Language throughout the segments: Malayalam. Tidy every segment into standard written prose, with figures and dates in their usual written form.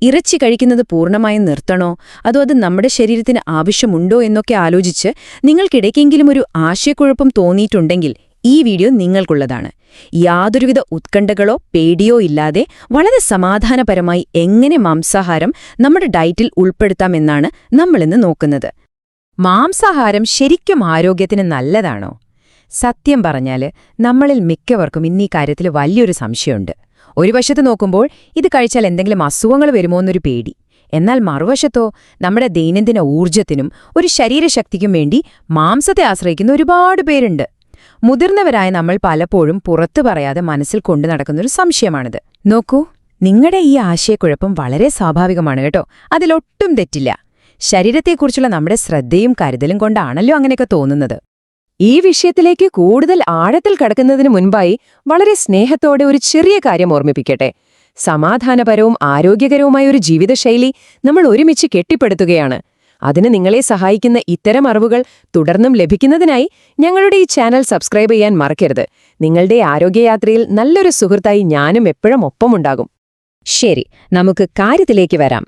ഇറച്ചി കഴിക്കുന്നത് പൂർണ്ണമായും നിർത്തണോ അതോ അത് നമ്മുടെ ശരീരത്തിന് ആവശ്യമുണ്ടോ എന്നൊക്കെ ആലോചിച്ച് നിങ്ങൾക്കിടയ്ക്കെങ്കിലും ഒരു ആശയക്കുഴപ്പം തോന്നിയിട്ടുണ്ടെങ്കിൽ ഈ വീഡിയോ നിങ്ങൾക്കുള്ളതാണ്. യാതൊരുവിധ ഉത്കണ്ഠകളോ പേടിയോ ഇല്ലാതെ വളരെ സമാധാനപരമായി എങ്ങനെ മാംസാഹാരം നമ്മുടെ ഡയറ്റിൽ ഉൾപ്പെടുത്താമെന്നാണ് നമ്മളിന്ന് നോക്കുന്നത്. മാംസാഹാരം ശരിക്കും ആരോഗ്യത്തിന് നല്ലതാണോ? സത്യം പറഞ്ഞാല് നമ്മളിൽ മിക്കവർക്കും ഇന്നീ കാര്യത്തിൽ വലിയൊരു സംശയമുണ്ട്. ഒരു വശത്ത് നോക്കുമ്പോൾ ഇത് കഴിച്ചാൽ എന്തെങ്കിലും അസുഖങ്ങൾ വരുമോന്നൊരു പേടി. എന്നാൽ മറുവശത്തോ നമ്മുടെ ദൈനംദിന ഊർജ്ജത്തിനും ഒരു ശരീരശക്തിക്കും വേണ്ടി മാംസത്തെ ആശ്രയിക്കുന്ന ഒരുപാട് പേരുണ്ട്. മുതിർന്നവരായ നമ്മൾ പലപ്പോഴും പുറത്തു പറയാതെ മനസ്സിൽ കൊണ്ടു നടക്കുന്നൊരു സംശയമാണിത്. നോക്കൂ, നിങ്ങളുടെ ഈ ആശയക്കുഴപ്പം വളരെ സ്വാഭാവികമാണ് കേട്ടോ. അതിലൊട്ടും തെറ്റില്ല. ശരീരത്തെക്കുറിച്ചുള്ള നമ്മുടെ ശ്രദ്ധയും കരുതലും കൊണ്ടാണല്ലോ അങ്ങനെയൊക്കെ തോന്നുന്നത്. ഈ വിഷയത്തിലേക്ക് കൂടുതൽ ആഴത്തിൽ കടക്കുന്നതിന് മുൻപായി വളരെ സ്നേഹത്തോടെ ഒരു ചെറിയ കാര്യം ഓർമ്മിപ്പിക്കട്ടെ. സമാധാനപരവും ആരോഗ്യകരവുമായ ഒരു ജീവിതശൈലി നമ്മൾ ഒരുമിച്ച് കെട്ടിപ്പടുത്തുകയാണ്. അതിന് നിങ്ങളെ സഹായിക്കുന്ന ഇത്തരം അറിവുകൾ തുടർന്നും ലഭിക്കുന്നതിനായി ഞങ്ങളുടെ ഈ ചാനൽ സബ്സ്ക്രൈബ് ചെയ്യാൻ മറക്കരുത്. നിങ്ങളുടെ ആരോഗ്യയാത്രയിൽ നല്ലൊരു സുഹൃത്തായി ഞാനും എപ്പോഴും ഒപ്പമുണ്ടാകും. ശരി, നമുക്ക് കാര്യത്തിലേക്ക് വരാം.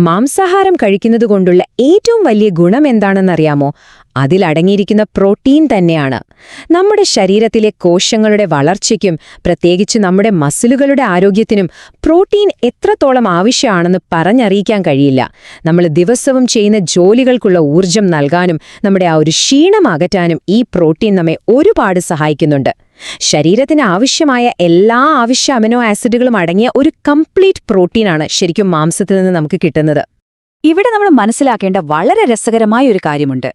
മാംസാഹാരം കഴിക്കുന്നതുകൊണ്ടുള്ള ഏറ്റവും വലിയ ഗുണം എന്താണെന്നറിയാമോ? അതിലടങ്ങിയിരിക്കുന്ന പ്രോട്ടീൻ തന്നെയാണ്. നമ്മുടെ ശരീരത്തിലെ കോശങ്ങളുടെ വളർച്ചയ്ക്കും പ്രത്യേകിച്ച് നമ്മുടെ മസിലുകളുടെ ആരോഗ്യത്തിനും പ്രോട്ടീൻ എത്രത്തോളം ആവശ്യമാണെന്ന് പറഞ്ഞറിയിക്കാൻ കഴിയില്ല. നമ്മൾ ദിവസവും ചെയ്യുന്ന ജോലികൾക്കുള്ള ഊർജം നൽകാനും നമ്മുടെ ആ ഒരു ക്ഷീണം അകറ്റാനും ഈ പ്രോട്ടീൻ നമ്മെ ഒരുപാട് സഹായിക്കുന്നുണ്ട്. ശരീരത്തിന് ആവശ്യമായ എല്ലാ ആവശ്യ അമിനോ ആസിഡുകളും അടങ്ങിയ ഒരു കംപ്ലീറ്റ് പ്രോട്ടീനാണ് ശരിക്കും മാംസത്തിൽ നിന്ന് നമുക്ക് കിട്ടുന്നത്. ഇവിടെ നമ്മൾ മനസ്സിലാക്കേണ്ട വളരെ രസകരമായ ഒരു കാര്യമുണ്ട്.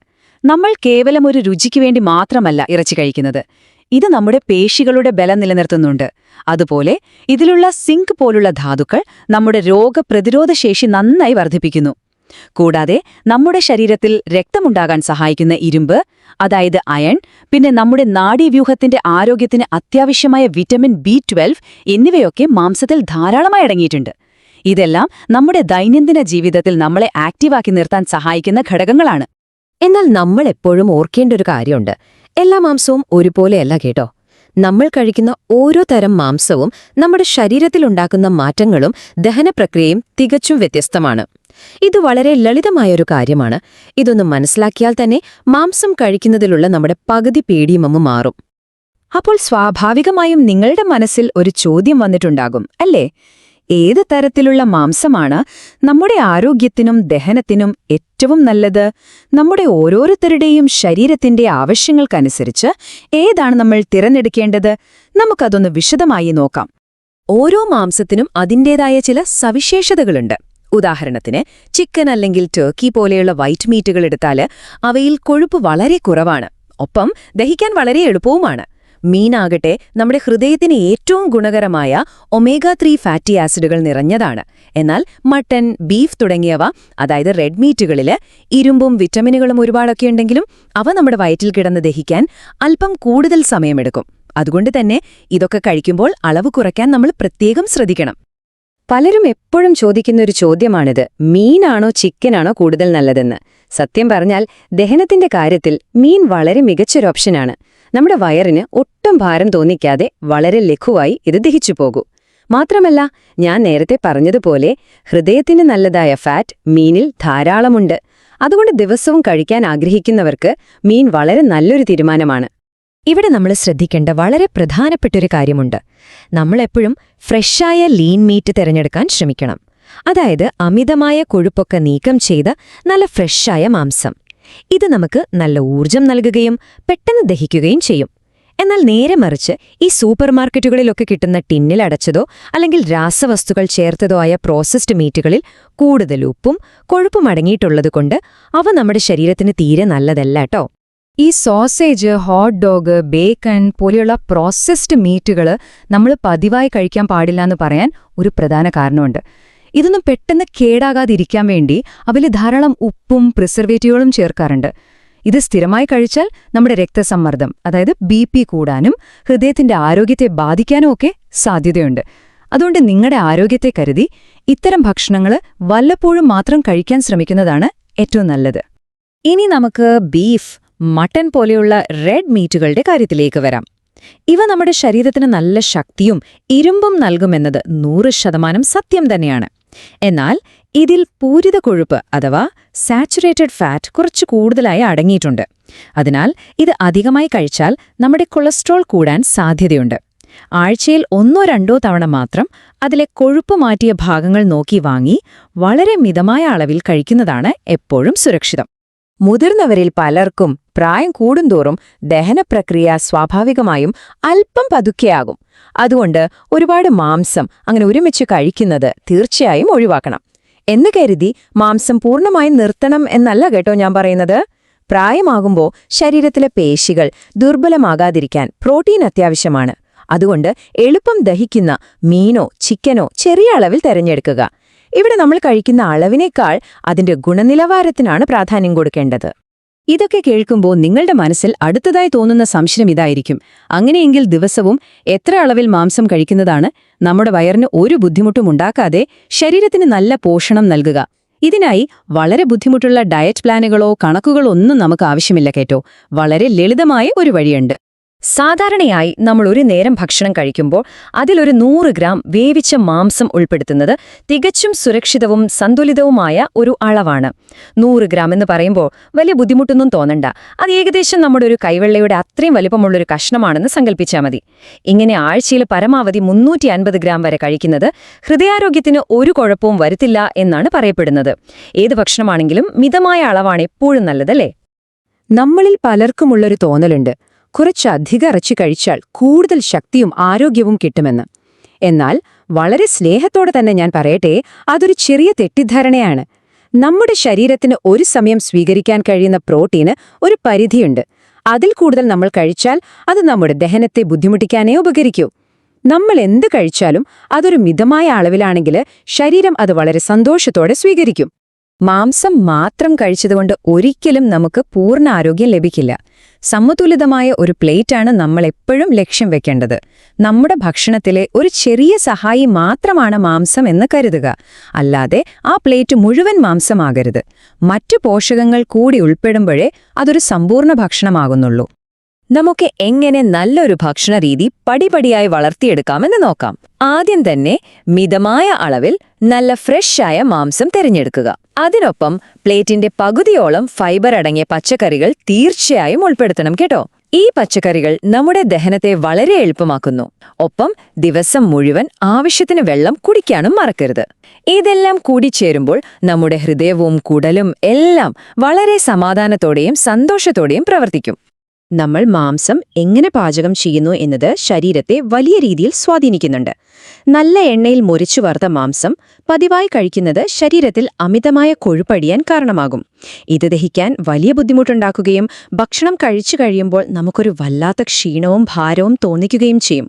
നമ്മൾ കേവലം ഒരു രുചിക്ക് വേണ്ടി മാത്രമല്ല ഇറച്ചി കഴിക്കുന്നത്. ഇത് നമ്മുടെ പേശികളുടെ ബലം നിലനിർത്തുന്നുണ്ട്. അതുപോലെ ഇതിലുള്ള സിങ്ക് പോലുള്ള ധാതുക്കൾ നമ്മുടെ രോഗപ്രതിരോധ ശേഷി നന്നായി വർദ്ധിപ്പിക്കുന്നു. കൂടാതെ നമ്മുടെ ശരീരത്തിൽ രക്തമുണ്ടാകാൻ സഹായിക്കുന്ന ഇരുമ്പ്, അതായത് അയൺ, പിന്നെ നമ്മുടെ നാഡീവ്യൂഹത്തിന്റെ ആരോഗ്യത്തിന് അത്യാവശ്യമായ വിറ്റമിൻ B12 എന്നിവയൊക്കെ മാംസത്തിൽ ധാരാളമായി അടങ്ങിയിട്ടുണ്ട്. ഇതെല്ലാം നമ്മുടെ ദൈനംദിന ജീവിതത്തിൽ നമ്മളെ ആക്റ്റീവാക്കി നിർത്താൻ സഹായിക്കുന്ന ഘടകങ്ങളാണ്. എന്നാൽ നമ്മൾ എപ്പോഴും ഓർക്കേണ്ട ഒരു കാര്യമുണ്ട്. എല്ലാ മാംസവും ഒരുപോലെയല്ല കേട്ടോ. നമ്മൾ കഴിക്കുന്ന ഓരോ തരം മാംസവും നമ്മുടെ ശരീരത്തിലുണ്ടാക്കുന്ന മാറ്റങ്ങളും ദഹനപ്രക്രിയയും തികച്ചും വ്യത്യസ്തമാണ്. ഇത് വളരെ ലളിതമായൊരു കാര്യമാണ്. ഇതൊന്ന് മനസ്സിലാക്കിയാൽ തന്നെ മാംസം കഴിക്കുന്നതിലുള്ള നമ്മുടെ പകുതി പേടിയുമങ്ങ് മാറും. അപ്പോൾ സ്വാഭാവികമായും നിങ്ങളുടെ മനസ്സിൽ ഒരു ചോദ്യം വന്നിട്ടുണ്ടാകും, അല്ലേ? ഏത് തരത്തിലുള്ള മാംസമാണ് നമ്മുടെ ആരോഗ്യത്തിനും ദഹനത്തിനും ഏറ്റവും നല്ലത്? നമ്മുടെ ഓരോരുത്തരുടെയും ശരീരത്തിന്റെ ആവശ്യങ്ങൾക്കനുസരിച്ച് ഏതാണ് നമ്മൾ തിരഞ്ഞെടുക്കേണ്ടത്? നമുക്കതൊന്ന് വിശദമായി നോക്കാം. ഓരോ മാംസത്തിനും അതിൻ്റേതായ ചില സവിശേഷതകളുണ്ട്. ഉദാഹരണത്തിന് ചിക്കൻ അല്ലെങ്കിൽ ടർക്കി പോലെയുള്ള വൈറ്റ് മീറ്റുകൾ എടുത്താൽ അവയിൽ കൊഴുപ്പ് വളരെ കുറവാണ്, ഒപ്പം ദഹിക്കാൻ വളരെ എളുപ്പവുമാണ്. മീനാകട്ടെ നമ്മുടെ ഹൃദയത്തിന് ഏറ്റവും ഗുണകരമായ ഒമേഗ-3 ഫാറ്റി ആസിഡുകൾ നിറഞ്ഞതാണ്. എന്നാൽ മട്ടൻ, ബീഫ് തുടങ്ങിയവ, അതായത് റെഡ് മീറ്റുകളിൽ ഇരുമ്പും വിറ്റമിനുകളും ഒരുപാടൊക്കെ ഉണ്ടെങ്കിലും അവ നമ്മുടെ വയറ്റിൽ കിടന്ന് ദഹിക്കാൻ അല്പം കൂടുതൽ സമയമെടുക്കും. അതുകൊണ്ട് തന്നെ ഇതൊക്കെ കഴിക്കുമ്പോൾ അളവ് കുറയ്ക്കാൻ നമ്മൾ പ്രത്യേകം ശ്രദ്ധിക്കണം. പലരും എപ്പോഴും ചോദിക്കുന്നൊരു ചോദ്യമാണിത്: മീനാണോ ചിക്കനാണോ കൂടുതൽ നല്ലതെന്ന്. സത്യം പറഞ്ഞാൽ ദഹനത്തിന്റെ കാര്യത്തിൽ മീൻ വളരെ മികച്ചൊരു ഓപ്ഷനാണ്. നമ്മുടെ വയറിന് ഒട്ടും ഭാരം തോന്നിക്കാതെ വളരെ ലഘുവായി ഇത് ദഹിച്ചു പോകൂ. മാത്രമല്ല, ഞാൻ നേരത്തെ പറഞ്ഞതുപോലെ ഹൃദയത്തിന് നല്ലതായ ഫാറ്റ് മീനിൽ ധാരാളമുണ്ട്. അതുകൊണ്ട് ദിവസവും കഴിക്കാൻ ആഗ്രഹിക്കുന്നവർക്ക് മീൻ വളരെ നല്ലൊരു തീരുമാനമാണ്. ഇവിടെ നമ്മൾ ശ്രദ്ധിക്കേണ്ട വളരെ പ്രധാനപ്പെട്ടൊരു കാര്യമുണ്ട്. നമ്മളെപ്പോഴും ഫ്രഷായ ലീൻ മീറ്റ് തിരഞ്ഞെടുക്കാൻ ശ്രമിക്കണം. അതായത് അമിതമായ കൊഴുപ്പൊക്കെ നീക്കം ചെയ്ത നല്ല ഫ്രഷായ മാംസം. ഇത് നമുക്ക് നല്ല ഊർജം നൽകുകയും പെട്ടെന്ന് ദഹിക്കുകയും ചെയ്യും. എന്നാൽ നേരെ മറിച്ച് ഈ സൂപ്പർമാർക്കറ്റുകളിലൊക്കെ കിട്ടുന്ന ടിന്നിലടച്ചതോ അല്ലെങ്കിൽ രാസവസ്തുക്കൾ ചേർത്തതോ ആയ പ്രോസസ്ഡ് മീറ്റുകളിൽ കൂടുതൽ ഉപ്പും കൊഴുപ്പും അടങ്ങിയിട്ടുള്ളതുകൊണ്ട് അവ നമ്മുടെ ശരീരത്തിന് തീരെ നല്ലതല്ല കേട്ടോ. ഈ സോസേജ്, ഹോട്ട് ഡോഗ്, ബേക്കൺ പോലെയുള്ള പ്രോസസ്ഡ് മീറ്റുകൾ നമ്മൾ പതിവായി കഴിക്കാൻ പാടില്ലെന്ന് പറയാൻ ഒരു പ്രധാന കാരണമുണ്ട്. ഇതൊന്നും പെട്ടെന്ന് കേടാകാതിരിക്കാൻ വേണ്ടി അവയിൽ ധാരാളം ഉപ്പും പ്രിസർവേറ്റീവുകളും ചേർക്കാറുണ്ട്. ഇത് സ്ഥിരമായി കഴിച്ചാൽ നമ്മുടെ രക്തസമ്മർദ്ദം, അതായത് BP കൂടാനും ഹൃദയത്തിന്റെ ആരോഗ്യത്തെ ബാധിക്കാനും ഒക്കെ സാധ്യതയുണ്ട്. അതുകൊണ്ട് നിങ്ങളുടെ ആരോഗ്യത്തെ കരുതി ഇത്തരം ഭക്ഷണങ്ങൾ വല്ലപ്പോഴും മാത്രം കഴിക്കാൻ ശ്രമിക്കുന്നതാണ് ഏറ്റവും നല്ലത്. ഇനി നമുക്ക് ബീഫ്, മട്ടൻ പോലെയുള്ള റെഡ് മീറ്റുകളുടെ കാര്യത്തിലേക്ക് വരാം. ഇവ നമ്മുടെ ശരീരത്തിന് നല്ല ശക്തിയും ഇരുമ്പും നൽകുമെന്നത് 100% സത്യം തന്നെയാണ്. എന്നാൽ ഇതിൽ പൂരിത കൊഴുപ്പ് അഥവാ സാച്ചുറേറ്റഡ് ഫാറ്റ് കുറച്ച് കൂടുതലായി അടങ്ങിയിട്ടുണ്ട്. അതിനാൽ ഇത് അധികമായി കഴിച്ചാൽ നമ്മുടെ കൊളസ്ട്രോൾ കൂടാൻ സാധ്യതയുണ്ട്. ആഴ്ചയിൽ 1-2 തവണ മാത്രം അതിലെ കൊഴുപ്പ് മാറ്റിയ ഭാഗങ്ങൾ നോക്കി വാങ്ങി വളരെ മിതമായ അളവിൽ കഴിക്കുന്നതാണ് എപ്പോഴും സുരക്ഷിതം. മുതിർന്നവരിൽ പലർക്കും പ്രായം കൂടുന്തോറും ദഹനപ്രക്രിയ സ്വാഭാവികമായും അല്പം പതുക്കെയാകും. അതുകൊണ്ട് ഒരുപാട് മാംസം അങ്ങനെ ഒരുമിച്ച് കഴിക്കുന്നത് തീർച്ചയായും ഒഴിവാക്കണം. എന്ന് കരുതി മാംസം പൂർണ്ണമായും നിർത്തണം എന്നല്ല കേട്ടോ ഞാൻ പറയുന്നത്. പ്രായമാകുമ്പോൾ ശരീരത്തിലെ പേശികൾ ദുർബലമാകാതിരിക്കാൻ പ്രോട്ടീൻ അത്യാവശ്യമാണ്. അതുകൊണ്ട് എളുപ്പം ദഹിക്കുന്ന മീനോ ചിക്കനോ ചെറിയ അളവിൽ തിരഞ്ഞെടുക്കുക. ഇവിടെ നമ്മൾ കഴിക്കുന്ന അളവിനേക്കാൾ അതിന്റെ ഗുണനിലവാരത്തിനാണ് പ്രാധാന്യം കൊടുക്കേണ്ടത്. ഇതൊക്കെ കേൾക്കുമ്പോൾ നിങ്ങളുടെ മനസ്സിൽ അടുത്തതായി തോന്നുന്ന സംശയം ഇതായിരിക്കും: അങ്ങനെയെങ്കിൽ ദിവസവും എത്ര അളവിൽ മാംസം കഴിക്കുന്നതാണ് നമ്മുടെ വയറിന് ഒരു ബുദ്ധിമുട്ടും ഉണ്ടാക്കാതെ ശരീരത്തിന് നല്ല പോഷണം നൽകുക? ഇതിനായി വളരെ ബുദ്ധിമുട്ടുള്ള ഡയറ്റ് പ്ലാനുകളോ കണക്കുകളോ ഒന്നും നമുക്ക് ആവശ്യമില്ല കേട്ടോ. വളരെ ലളിതമായ ഒരു വഴിയുണ്ട്. സാധാരണയായി നമ്മൾ ഒരു നേരം ഭക്ഷണം കഴിക്കുമ്പോൾ അതിലൊരു 100 ഗ്രാം വേവിച്ച മാംസം ഉൾപ്പെടുത്തുന്നത് തികച്ചും സുരക്ഷിതവും സന്തുലിതവുമായ ഒരു അളവാണ്. 100 ഗ്രാം എന്ന് പറയുമ്പോൾ വലിയ ബുദ്ധിമുട്ടൊന്നും തോന്നണ്ട. അത് ഏകദേശം നമ്മുടെ ഒരു കൈവെള്ളയുടെ അത്രയും വലിപ്പമുള്ളൊരു കഷ്ണമാണെന്ന് സങ്കല്പിച്ചാൽ മതി. ഇങ്ങനെ ആഴ്ചയിൽ പരമാവധി 350 ഗ്രാം വരെ കഴിക്കുന്നത് ഹൃദയാരോഗ്യത്തിന് ഒരു കുഴപ്പവും വരുത്തില്ല എന്നാണ് പറയപ്പെടുന്നത്. ഏത് ഭക്ഷണമാണെങ്കിലും മിതമായ അളവാണ് എപ്പോഴും നല്ലതല്ലേ? നമ്മളിൽ പലർക്കുമുള്ളൊരു തോന്നലുണ്ട്, കുറച്ചധികം ഇറച്ചി കഴിച്ചാൽ കൂടുതൽ ശക്തിയും ആരോഗ്യവും കിട്ടുമെന്ന്. എന്നാൽ വളരെ സ്നേഹത്തോടെ തന്നെ ഞാൻ പറയട്ടെ, അതൊരു ചെറിയ തെറ്റിദ്ധാരണയാണ്. നമ്മുടെ ശരീരത്തിന് ഒരു സമയം സ്വീകരിക്കാൻ കഴിയുന്ന പ്രോട്ടീന് ഒരു പരിധിയുണ്ട്. അതിൽ കൂടുതൽ നമ്മൾ കഴിച്ചാൽ അത് നമ്മുടെ ദഹനത്തെ ബുദ്ധിമുട്ടിക്കാനേ ഉപകരിക്കൂ. നമ്മൾ എന്ത് കഴിച്ചാലും അതൊരു മിതമായ അളവിലാണെങ്കിൽ ശരീരം അത് വളരെ സന്തോഷത്തോടെ സ്വീകരിക്കും. മാംസം മാത്രം കഴിച്ചതുകൊണ്ട് ഒരിക്കലും നമുക്ക് പൂർണ്ണ ആരോഗ്യം ലഭിക്കില്ല. സമതുലിതമായ ഒരു പ്ലേറ്റാണ് നമ്മൾ എപ്പോഴും ലക്ഷ്യം വെക്കേണ്ടത്. നമ്മുടെ ഭക്ഷണത്തിലെ ഒരു ചെറിയ സഹായി മാത്രമാണ് മാംസം എന്ന് കരുതുക. അല്ലാതെ ആ പ്ലേറ്റ് മുഴുവൻ മാംസമാകരുത്. മറ്റു പോഷകങ്ങൾ കൂടി ഉൾപ്പെടുമ്പോഴേ അതൊരു സമ്പൂർണ്ണ ഭക്ഷണമാകുന്നുള്ളൂ. നമുക്ക് എങ്ങനെ നല്ലൊരു ഭക്ഷണരീതി പടിപടിയായി വളർത്തിയെടുക്കാമെന്ന് നോക്കാം. ആദ്യം തന്നെ മിതമായ അളവിൽ നല്ല ഫ്രഷായ മാംസം തിരഞ്ഞെടുക്കുക. അതിനൊപ്പം പ്ലേറ്റിന്റെ പകുതിയോളം ഫൈബർ അടങ്ങിയ പച്ചക്കറികൾ തീർച്ചയായും ഉൾപ്പെടുത്തണം കേട്ടോ. ഈ പച്ചക്കറികൾ നമ്മുടെ ദഹനത്തെ വളരെ എളുപ്പമാക്കുന്നു. ഒപ്പം ദിവസം മുഴുവൻ ആവശ്യത്തിന് വെള്ളം കുടിക്കാനും മറക്കരുത്. ഇതെല്ലാം കൂടിച്ചേരുമ്പോൾ നമ്മുടെ ഹൃദയവും കുടലും എല്ലാം വളരെ സമാധാനത്തോടെയും സന്തോഷത്തോടെയും പ്രവർത്തിക്കും. നമ്മൾ മാംസം എങ്ങനെ പാചകം ചെയ്യുന്നു എന്നത് ശരീരത്തെ വലിയ രീതിയിൽ സ്വാധീനിക്കുന്നുണ്ട്. നല്ല എണ്ണയിൽ മൊരിച്ചു വറുത്ത മാംസം പതിവായി കഴിക്കുന്നത് ശരീരത്തിൽ അമിതമായ കൊഴുപ്പടിയാൻ കാരണമാകും. ഇത് ദഹിക്കാൻ വലിയ ബുദ്ധിമുട്ടുണ്ടാക്കുകയും ഭക്ഷണം കഴിച്ചു കഴിയുമ്പോൾ നമുക്കൊരു വല്ലാത്ത ക്ഷീണവും ഭാരവും തോന്നിക്കുകയും ചെയ്യും.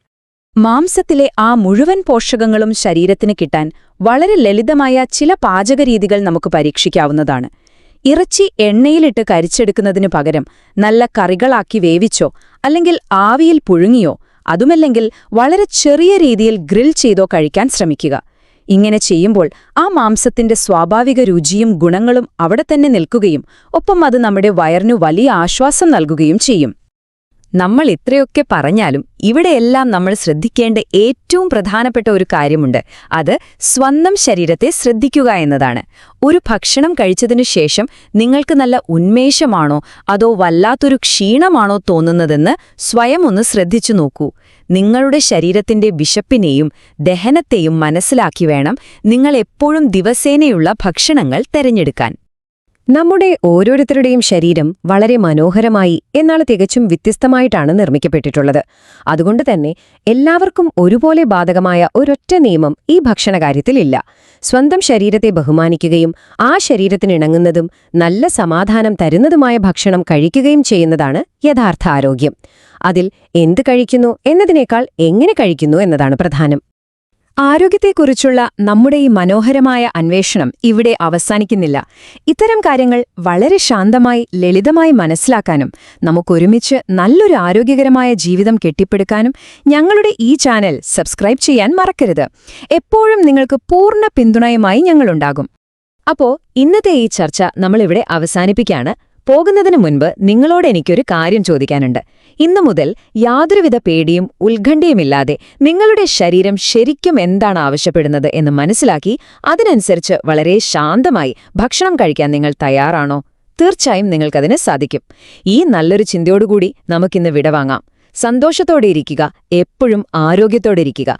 മാംസത്തിലെ ആ മുഴുവൻ പോഷകങ്ങളും ശരീരത്തിന് കിട്ടാൻ വളരെ ലളിതമായ ചില പാചകരീതികൾ നമുക്ക് പരീക്ഷിക്കാവുന്നതാണ്. ഇറച്ചി എണ്ണയിലിട്ട് കരിച്ചെടുക്കുന്നതിനു പകരം നല്ല കറികളാക്കി വേവിച്ചോ അല്ലെങ്കിൽ ആവിയിൽ പുഴുങ്ങിയോ അതുമല്ലെങ്കിൽ വളരെ ചെറിയ രീതിയിൽ ഗ്രിൽ ചെയ്തോ കഴിക്കാൻ ശ്രമിക്കുക. ഇങ്ങനെ ചെയ്യുമ്പോൾ ആ മാംസത്തിന്റെ സ്വാഭാവിക രുചിയും ഗുണങ്ങളും അവിടെ തന്നെ നിൽക്കുകയും ഒപ്പം അത് നമ്മുടെ വയറിനു വലിയ ആശ്വാസം നൽകുകയും ചെയ്യും. നമ്മൾ ഇത്രയൊക്കെ പറഞ്ഞാലും ഇവിടെയെല്ലാം നമ്മൾ ശ്രദ്ധിക്കേണ്ട ഏറ്റവും പ്രധാനപ്പെട്ട ഒരു കാര്യമുണ്ട്. അത് സ്വന്തം ശരീരത്തെ ശ്രദ്ധിക്കുക എന്നതാണ്. ഒരു ഭക്ഷണം കഴിച്ചതിനു ശേഷം നിങ്ങൾക്ക് നല്ല ഉന്മേഷമാണോ അതോ വല്ലാത്തൊരു ക്ഷീണമാണോ തോന്നുന്നതെന്ന് സ്വയം ഒന്ന് ശ്രദ്ധിച്ചു നോക്കൂ. നിങ്ങളുടെ ശരീരത്തിന്റെ വിശപ്പിനെയും ദഹനത്തെയും മനസ്സിലാക്കി വേണം നിങ്ങൾ എപ്പോഴും ദിവസേനയുള്ള ഭക്ഷണങ്ങൾ തിരഞ്ഞെടുക്കാൻ. നമ്മുടെ ഓരോരുത്തരുടെയും ശരീരം വളരെ മനോഹരമായി എന്നാൽ തികച്ചും വ്യത്യസ്തമായിട്ടാണ് നിർമ്മിക്കപ്പെട്ടിട്ടുള്ളത്. അതുകൊണ്ട് തന്നെ എല്ലാവർക്കും ഒരുപോലെ ബാധകമായ ഒരൊറ്റ നിയമം ഈ ഭക്ഷണകാര്യത്തിലില്ല. സ്വന്തം ശരീരത്തെ ബഹുമാനിക്കുകയും ആ ശരീരത്തിനിണങ്ങുന്നതും നല്ല സമാധാനം തരുന്നതുമായ ഭക്ഷണം കഴിക്കുകയും ചെയ്യുന്നതാണ് യഥാർത്ഥ ആരോഗ്യം. അതിൽ എന്ത് കഴിക്കുന്നു എന്നതിനേക്കാൾ എങ്ങനെ കഴിക്കുന്നു എന്നതാണ് പ്രധാനം. ആരോഗ്യത്തെക്കുറിച്ചുള്ള നമ്മുടെ ഈ മനോഹരമായ അന്വേഷണം ഇവിടെ അവസാനിക്കുന്നില്ല. ഇത്തരം കാര്യങ്ങൾ വളരെ ശാന്തമായി ലളിതമായി മനസ്സിലാക്കാനും നമുക്കൊരുമിച്ച് നല്ലൊരു ആരോഗ്യകരമായ ജീവിതം കെട്ടിപ്പടുക്കാനും ഞങ്ങളുടെ ഈ ചാനൽ സബ്സ്ക്രൈബ് ചെയ്യാൻ മറക്കരുത്. എപ്പോഴും നിങ്ങൾക്ക് പൂർണ്ണ പിന്തുണയുമായി ഞങ്ങളുണ്ടാകും. അപ്പോ ഇന്നത്തെ ഈ ചർച്ച നമ്മളിവിടെ അവസാനിപ്പിക്കാണ്. പോകുന്നതിന് മുൻപ് നിങ്ങളോട് എനിക്കൊരു കാര്യം ചോദിക്കാനുണ്ട്. ഇന്നു മുതൽ യാതൊരുവിധ പേടിയും ഉത്കണ്ഠയുമില്ലാതെ നിങ്ങളുടെ ശരീരം ശരിക്കും എന്താണ് ആവശ്യപ്പെടുന്നത് എന്ന് മനസ്സിലാക്കി അതിനനുസരിച്ച് വളരെ ശാന്തമായി ഭക്ഷണം കഴിക്കാൻ നിങ്ങൾ തയ്യാറാണോ? തീർച്ചയായും നിങ്ങൾക്കതിന് സാധിക്കും. ഈ നല്ലൊരു ചിന്തയോടുകൂടി നമുക്കിന്ന് വിടവാങ്ങാം. സന്തോഷത്തോടെ ഇരിക്കുക, എപ്പോഴും ആരോഗ്യത്തോടെ ഇരിക്കുക.